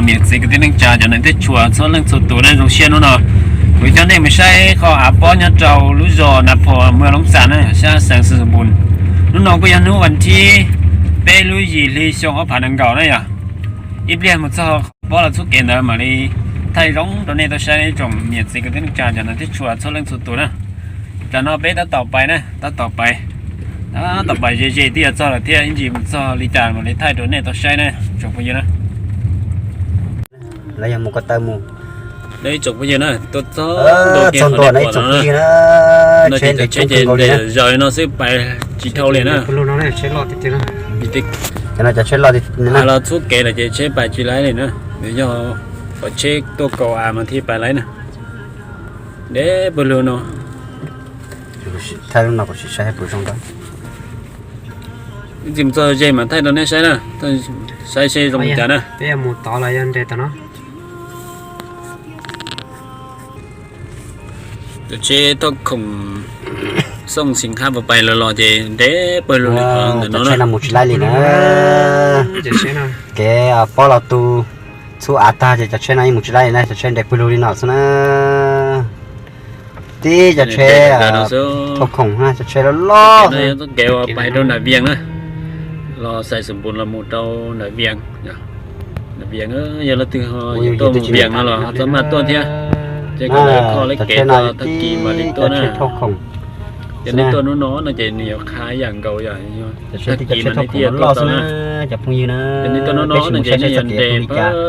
miệng gì cái tiếng trà cho nên thế chùa số lần số tuổi này dùng xe nó nọ vì cho nên mình sẽ có áp bó nhà trâu lúa giò nạp phò mưa lóng sàn này sẽ sáng sử dụng bùn nó nọ bây giờ nóวันที่bé lúa gì thì xong ở phản ứng cầu này à ít liền một số bó là số kiện đó mà đi thay giốngตอนนี้เราใช้ในจมเมียดสิก็ต้องจ่ายจากนั้นที่ชัวร์ส่วนเรื่องสุดตัวนะจากนั้นไปต่อไปนะต่อไปต่อไปเจที่จะจ่ายที่จริงๆจ่ายลิจานมาในไทยตัวนี้ต้องใช้นะจบไปเยอะนะแล้วยังมุกเตอร์มูได้จบไปเยอะนะตัวตัวไหนจบไปนะเช่นเดี๋ยวเราซื้อไปจีเท่าเลยนะรู้น้องเนี่ยเช็ดรอติดนะติดจะน่าจะเช็ดรอติดนะเราทุกเกล์จะเช็ดไปจีไรเลยนะเดี๋ยวก็เช็คตัวเก่ามาที่ไปไรนะเด้บลูโน่ถ้าเราก็ใช้ให้ผู้ชมกันจิมเจอเจมันไทยตอนนี้ใช้นะใช้ตรงจานนะเดี๋ยวหมูต่ออะไรยันเด็ดนะจะเช็ดตัวคงส่งสินค้าไปรอเจเด้บลูโน่จะใช้น้ำมูชิไลเลยนะจะใช้นะแกพอเราตูสู้อาตาจะใช้น้ำมูชิไลนะจะใช้เด็กบลูลินอสนะที่จะใช้ทกของฮะจะใช้แล้วล้อเนี่ยต้องเกี่ยวไปโดนหน้าเบียงนะรอใส่สมบูรณ์ละมุดเอาหน้าเบียงหน้าเบียงอย่าละตึงหออย่าต้มเบียงนะหรอสามารถตัวเทียจะก็เลยคอเล็กเกตตัวตะกี้มาลิตัวนะจะในตัวนู้นน่ะจะเหนียวคล้ายอย่างเก่าอย่างนี้ตะกี้มันในเทียตัวนะจะพุ่งยืนนะจะในตัวนู้นน่ะจะเหนียวเด็ก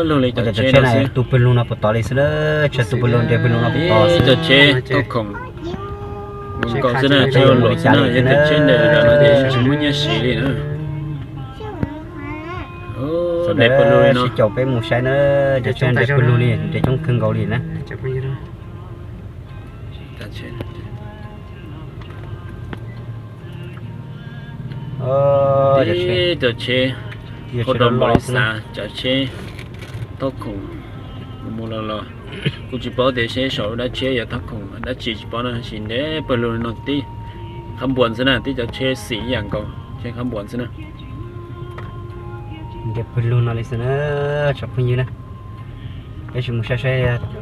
เรื่องเลยจะใช้ไหนตุเปลูนาปตอลิสเลยจะตุเปลูนเดเปลูนาปตอลิสจะใช้ตัวของมันก็จะน่าจะหลุดนะจะใช้เดี๋ยวเราจะใช้มันยังสีเลยนะเด็กปลูเลยเนาะจบไปหมู่ใช้เนอะจะใช้เด็กปลูเลยเด็กต้องขึ้นเกาหลีนะจะไม่ยืนจะใช้จะใช้คนดมบริษัทจะใช้ตัวของมูลละกูจะบอกเดี๋ยวใช้สาวได้ใช้อย่าตัวของได้จีบบอกนะสิ่งเนี้ยปลูนนตีคำบวนซะนะที่จะใช้สีอย่างก่อนใช้คำบวนซะนะเด็กปลูนอะไรซะนะชอบพูดยืนนะไอ้ชิมุชใช้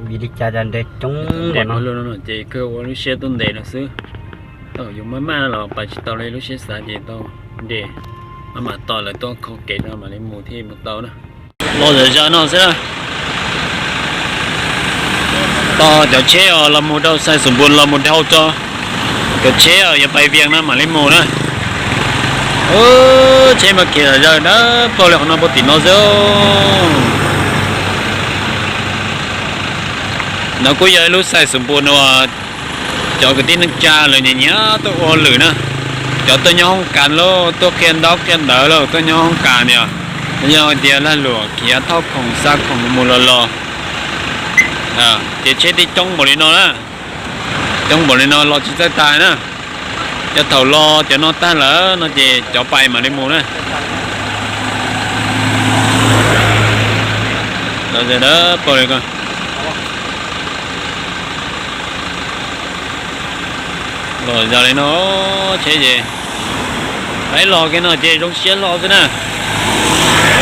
วิธีการเด็กจงเด็กปลูนนเจคือว่าลูกเชื่อต้นเด็กนะซื้ออยู่มาหรอไปจิตตอเลยลูกเชื่อสายเจโตเด็กมาต่อเลยตัวเขาเก็บมาในหมู่ที่มุดเตานะรอเดี๋ยวจะนอนซะนะต่อเดี๋ยวเชี่ยวเราหมู่เตาใส่สมบูรณ์เราหมู่เตาจ่อเดี๋ยวเชี่ยวอย่าไปเวียงนะมาในหมู่นะเชี่ยวมาเกี่ยวจะนะพอเลยของน้องปตินอเซลน้องกูอยากรู้ใส่สมบูรณ์ว่าจอกันที่นักจ่าเลยเนี่ยตัวอ่อนเลยนะcho tôi nhong cản lô tôi kiên đốc kiên đỡ lô tôi nhong cản nè nhong tiền là lụa kia thóc không sắc không mua lô thì chết đi trong bộ nó á trong bộ nó lo chỉ tới tài nữa cho thầu lo cho nó ta lỡ nó chỉ cho bay mà đi mua nữa rồi giờ đó bỏ đi con rồi giờ này nó chế gì phải lo cái nó chế trong xe lo thế nè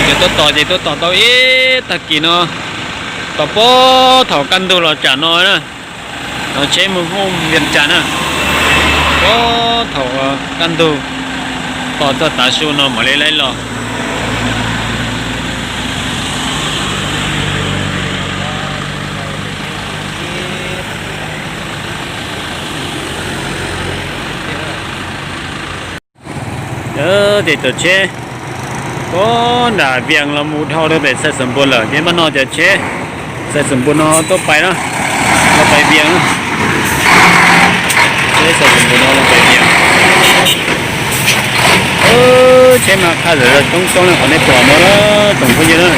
cái tôi tỏ ít thật kỳ nó tỏ bó thảo căn đồ là trả nó nè nó chế một hôm viện trả nè bó thảo căn đồ tỏ cho tả số nó mà lấy lo để tổ chế có đã việc là một thao đó để xây sầm bùn lở nhưng mà nóจะchế xây sầm bùn nó tốtไปnó phải việc chế xây sầm bùn nó phải việc chế mà khai rồi trong này còn này bỏ nó tổng có gì nữa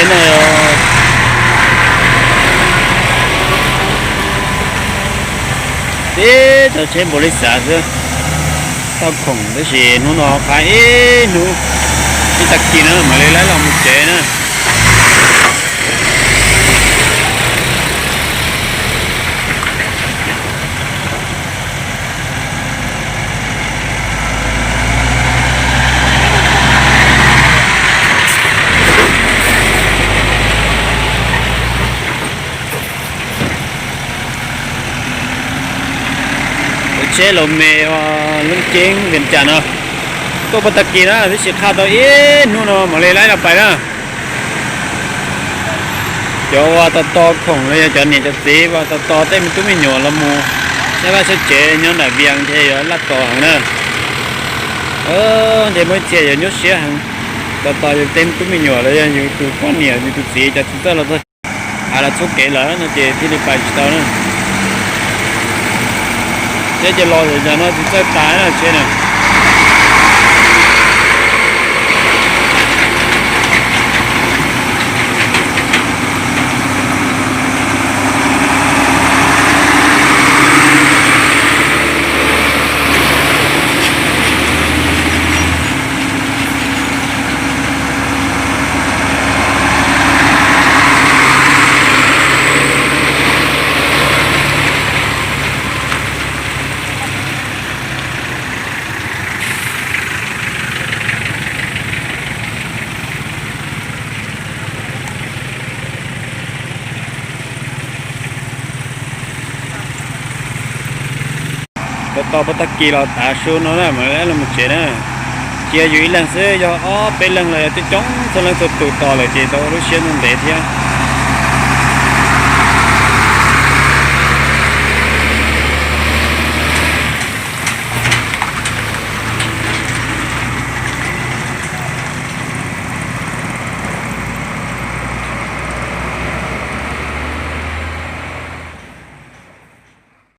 này thế cho trên bộ lịch sử chứ tao khổng cái gì nó phải nó cái đặc kỳ nữa mà lấy làm một chế nữa chế lồng mè lưng chén biển trà nó có bắt kỳ đó thì sẽ khá tới nó mà lấy là phải đó cho ta to khổng lấy cho nên cho tí và ta to tới mình chúng mình nhỏ lắm mù thế ba sẽ chế nhớ là viang thế rồi lát to hàng nữa để mới chế rồi nhốt xe hàng ta to cho tên chúng mình nhỏ lấy như từ con nhiều như từ gì cho chúng ta là thôi là số kể lỡ nó chế thì phải tao nữa thế cho lo rồi cho nó sẽ tái là trên này to bắt kỳ là ta số nó là mà là một chế nữa chia dưới lần xưa do bên lần là tôi chống sau lần tôi tụt to lại chế tôi lúc xưa nó để theo